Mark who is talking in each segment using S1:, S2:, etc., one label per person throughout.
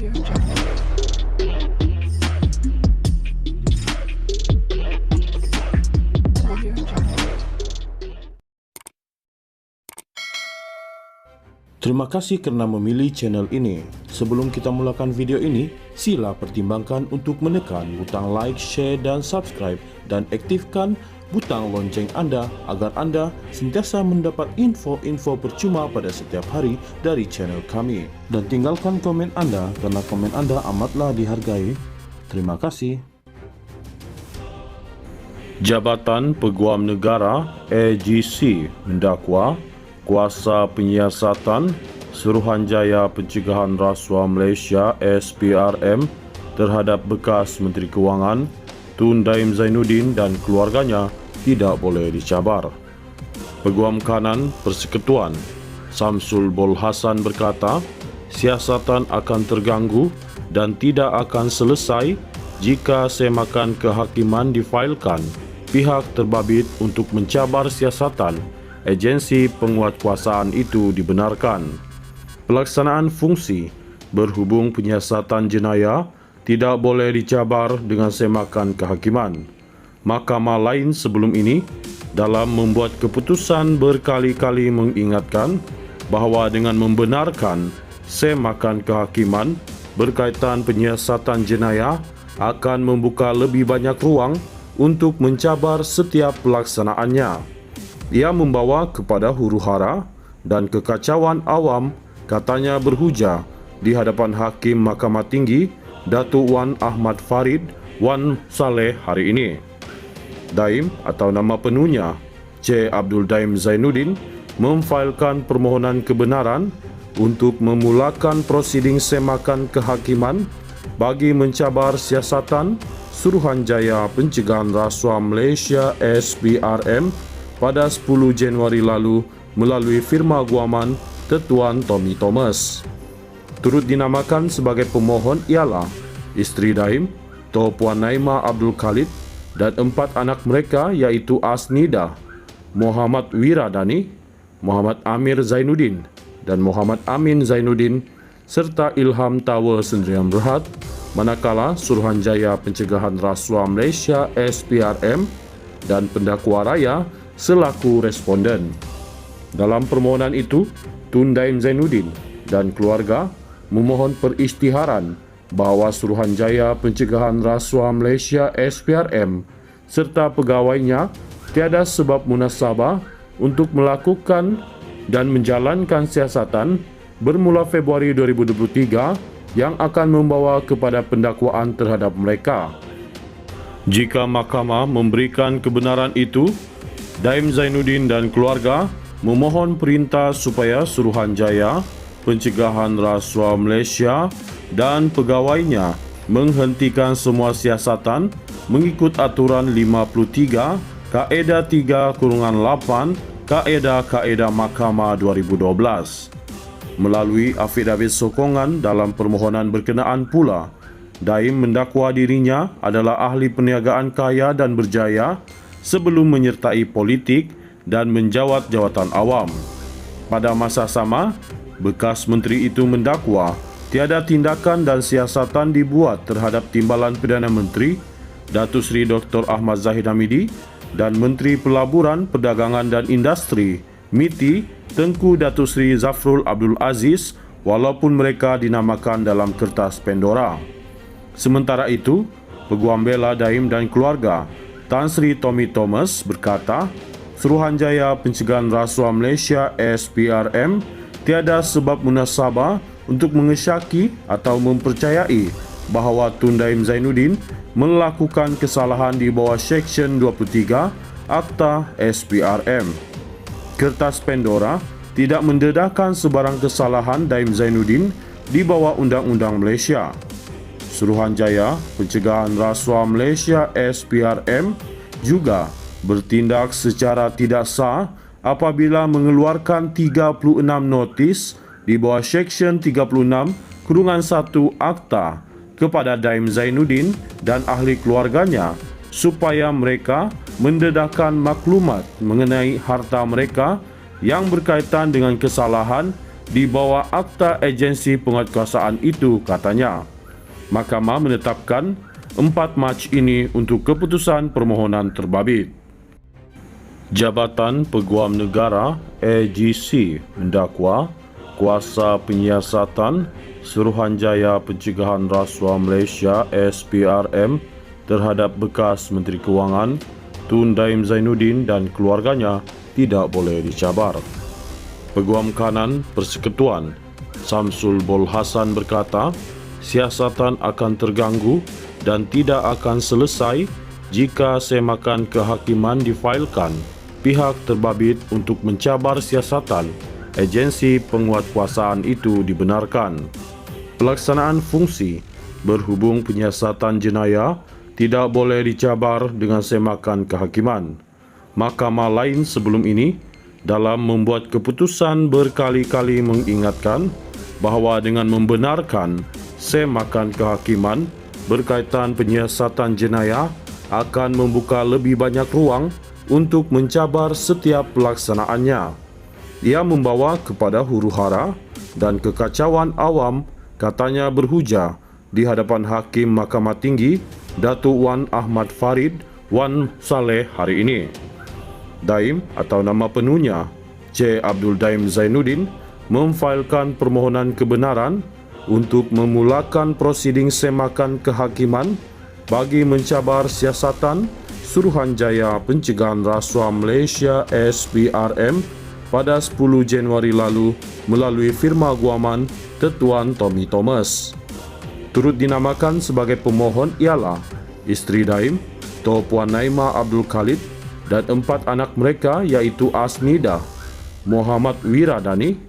S1: Terima kasih kerana memilih channel ini. Sebelum kita mulakan video ini, sila pertimbangkan untuk menekan butang like, share dan subscribe dan aktifkan butang lonceng anda agar anda sentiasa mendapat info-info percuma pada setiap hari dari channel kami. Dan tinggalkan komen anda kerana komen anda amatlah dihargai. Terima kasih. Jabatan Peguam Negara AGC mendakwa Kuasa Penyiasatan Suruhanjaya Pencegahan Rasuah Malaysia SPRM terhadap bekas Menteri Kewangan Tun Daim Zainuddin dan keluarganya tidak boleh dicabar. Peguam Kanan Persekutuan Samsul Bol Hasan berkata, siasatan akan terganggu dan tidak akan selesai jika semakan kehakiman difailkan pihak terbabit untuk mencabar siasatan agensi penguatkuasaan itu dibenarkan. Pelaksanaan fungsi berhubung penyiasatan jenayah tidak boleh dicabar dengan semakan kehakiman. Mahkamah lain sebelum ini dalam membuat keputusan berkali-kali mengingatkan bahawa dengan membenarkan semakan kehakiman berkaitan penyiasatan jenayah akan membuka lebih banyak ruang untuk mencabar setiap pelaksanaannya. Ia membawa kepada huru-hara dan kekacauan awam, katanya berhujah di hadapan Hakim Mahkamah Tinggi Datuk Wan Ahmad Farid Wan Saleh hari ini. Daim atau nama penuhnya C. Abdul Daim Zainuddin memfailkan permohonan kebenaran untuk memulakan prosiding semakan kehakiman bagi mencabar siasatan Suruhanjaya Pencegahan Rasuah Malaysia SPRM pada 10 Januari lalu melalui firma guaman Tetuan Tommy Thomas. Turut dinamakan sebagai pemohon ialah isteri Daim, Toh Puan Naimah Abdul Khalid dan 4 anak mereka iaitu Asnida, Muhammad Wiradani, Muhammad Amir Zainuddin dan Muhammad Amin Zainuddin serta Ilham Tawa Sendirian Berhad, manakala Suruhanjaya Pencegahan Rasuah Malaysia SPRM dan pendakwa raya selaku responden. Dalam permohonan itu, Tun Daim Zainuddin dan keluarga memohon perisytiharan bahawa Suruhanjaya Pencegahan Rasuah Malaysia SPRM serta pegawainya tiada sebab munasabah untuk melakukan dan menjalankan siasatan bermula Februari 2023 yang akan membawa kepada pendakwaan terhadap mereka. Jika mahkamah memberikan kebenaran itu, Daim Zainuddin dan keluarga memohon perintah supaya Suruhanjaya Pencegahan Rasuah Malaysia dan pegawainya menghentikan semua siasatan mengikut aturan 53 Kaedah 3-8 Kaedah Mahkamah 2012. Melalui afidavit sokongan dalam permohonan berkenaan pula, Daim mendakwa dirinya adalah ahli perniagaan kaya dan berjaya sebelum menyertai politik dan menjawat jawatan awam. Pada masa sama, bekas menteri itu mendakwa tiada tindakan dan siasatan dibuat terhadap Timbalan Perdana Menteri Datuk Seri Dr. Ahmad Zahid Hamidi dan Menteri Pelaburan, Perdagangan dan Industri MITI Tengku Datuk Seri Zafrul Abdul Aziz walaupun mereka dinamakan dalam kertas Pandora. Sementara itu, Peguam Bela Daim dan keluarga Tan Sri Tommy Thomas berkata, Suruhanjaya Pencegahan Rasuah Malaysia SPRM tiada sebab munasabah untuk mengesyaki atau mempercayai bahawa Tun Daim Zainuddin melakukan kesalahan di bawah Seksyen 23 Akta SPRM. Kertas Pandora tidak mendedahkan sebarang kesalahan Daim Zainuddin di bawah Undang-Undang Malaysia. Suruhanjaya Pencegahan Rasuah Malaysia SPRM juga bertindak secara tidak sah apabila mengeluarkan 36 notis di bawah Seksyen 36-1 Akta kepada Daim Zainuddin dan ahli keluarganya supaya mereka mendedahkan maklumat mengenai harta mereka yang berkaitan dengan kesalahan di bawah Akta Agensi Penguatkuasaan itu, katanya. Mahkamah menetapkan 4 Mac ini untuk keputusan permohonan terbabit. Jabatan Peguam Negara AGC mendakwa Kuasa Penyiasatan Suruhanjaya Pencegahan Rasuah Malaysia SPRM terhadap bekas Menteri Kewangan Tun Daim Zainuddin dan keluarganya tidak boleh dicabar. Peguam Kanan Persekutuan Samsul Bol Hasan berkata, siasatan akan terganggu dan tidak akan selesai jika semakan kehakiman difailkan pihak terbabit untuk mencabar siasatan agensi penguatkuasaan itu dibenarkan. Pelaksanaan fungsi berhubung penyiasatan jenayah tidak boleh dicabar dengan semakan kehakiman. Mahkamah lain sebelum ini dalam membuat keputusan berkali-kali mengingatkan bahawa dengan membenarkan semakan kehakiman berkaitan penyiasatan jenayah akan membuka lebih banyak ruang untuk mencabar setiap pelaksanaannya. Ia membawa kepada huru-hara dan kekacauan awam, katanya berhujah di hadapan Hakim Mahkamah Tinggi Datuk Wan Ahmad Farid Wan Saleh hari ini. Daim atau nama penuhnya C. Abdul Daim Zainuddin memfailkan permohonan kebenaran untuk memulakan prosiding semakan kehakiman bagi mencabar siasatan Suruhanjaya Pencegahan Rasuah Malaysia SPRM pada 10 Januari lalu melalui firma guaman Tetuan Tommy Thomas. Turut dinamakan sebagai pemohon ialah isteri Daim, Toh Puan Naimah Abdul Khalid dan 4 anak mereka iaitu Asnida, Muhammad Wiradani,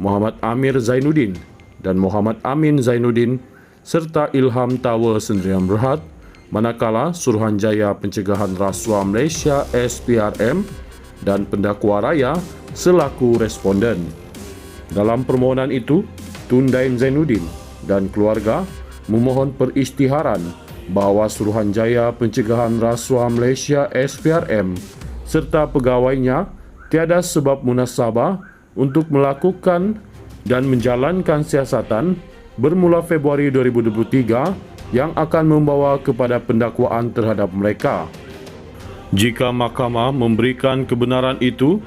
S1: Muhammad Amir Zainuddin dan Muhammad Amin Zainuddin serta Ilham Tawa Sendirian Berhad, manakala Suruhanjaya Pencegahan Rasuah Malaysia SPRM dan pendakwa raya selaku responden. Dalam permohonan itu, Tun Daim Zainuddin dan keluarga memohon perisytiharan bahawa Suruhanjaya Pencegahan Rasuah Malaysia SPRM serta pegawainya tiada sebab munasabah untuk melakukan dan menjalankan siasatan bermula Februari 2023 yang akan membawa kepada pendakwaan terhadap mereka. Jika mahkamah memberikan kebenaran itu,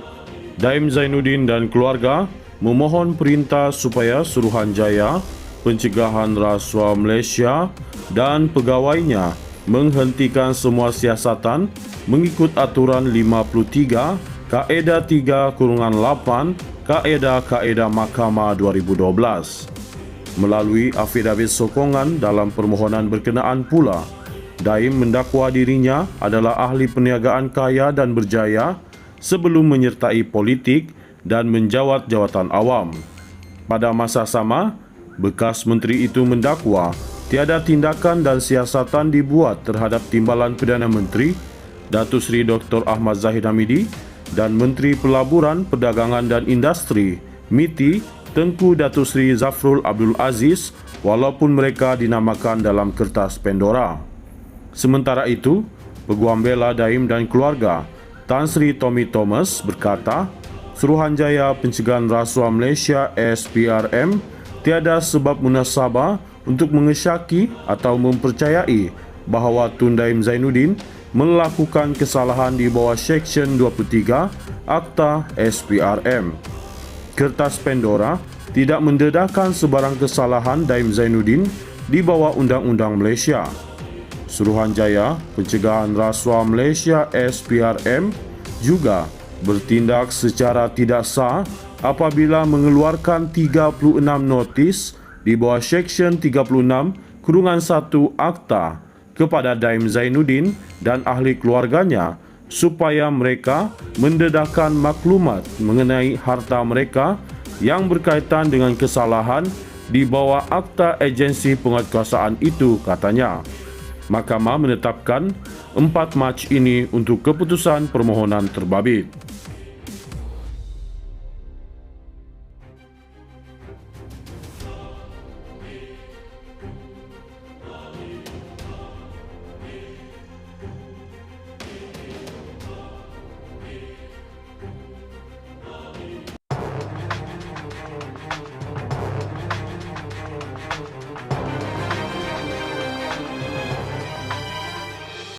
S1: Daim Zainuddin dan keluarga memohon perintah supaya Suruhanjaya Pencegahan Rasuah Malaysia dan pegawainya menghentikan semua siasatan mengikut aturan 53 Kaedah 3-8 Kaedah Mahkamah 2012. Melalui afidavit sokongan dalam permohonan berkenaan pula, Daim mendakwa dirinya adalah ahli perniagaan kaya dan berjaya sebelum menyertai politik dan menjawat jawatan awam. Pada masa sama, bekas menteri itu mendakwa tiada tindakan dan siasatan dibuat terhadap Timbalan Perdana Menteri Datuk Seri Dr. Ahmad Zahid Hamidi dan Menteri Pelaburan, Perdagangan dan Industri MITI Tengku Datuk Seri Zafrul Abdul Aziz walaupun mereka dinamakan dalam kertas Pandora. Sementara itu, Peguam Bela Daim dan keluarga Tan Sri Tommy Thomas berkata, Suruhanjaya Pencegahan Rasuah Malaysia SPRM tiada sebab munasabah untuk mengesyaki atau mempercayai bahawa Tun Daim Zainuddin melakukan kesalahan di bawah Seksyen 23 Akta SPRM. Kertas Pandora tidak mendedahkan sebarang kesalahan Daim Zainuddin di bawah Undang-Undang Malaysia. Suruhanjaya Pencegahan Rasuah Malaysia SPRM juga bertindak secara tidak sah apabila mengeluarkan 36 notis di bawah Seksyen 36-1 Akta kepada Daim Zainuddin dan ahli keluarganya supaya mereka mendedahkan maklumat mengenai harta mereka yang berkaitan dengan kesalahan di bawah Akta Agensi Penguatkuasaan itu, katanya. Mahkamah menetapkan 4 Mac ini untuk keputusan permohonan terbabit.